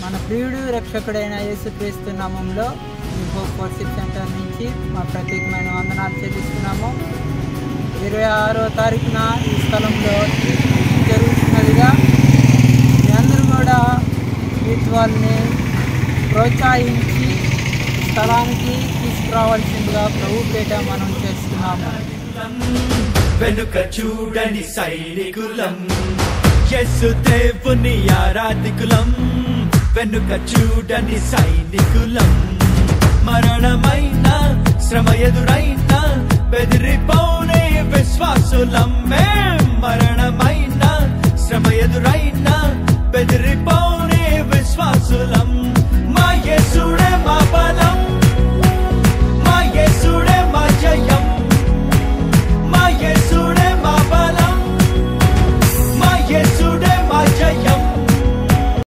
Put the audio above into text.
మన ప్రియుడు రక్షకుడైన యేసుక్రీస్తు నామంలో ఈ హోప్ వర్షిప్ సెంటర్ నుంచి మా ప్రత్యేకమైన వందనాలు చెల్లిస్తున్నాము. 26వ తారీఖున ఈ స్థలంలో జరుగుతున్నదిగా మీ అందరూ కూడా యూత్ వాళ్ళని ప్రోత్సహించి స్థలానికి తీసుకురావాల్సిందిగా ప్రభు పేట మనం చేస్తున్నాము. వెనుక చూడని సైనికులం, యేసు దేవుని ఆరాధికులం. వెనుక చూడని సైనికులం, మరణమైన శ్రమ ఎదురైన బెదిరిపోనే విశ్వాసులం. మరణమైన శ్రమ ఎదురైన బెదిరిపో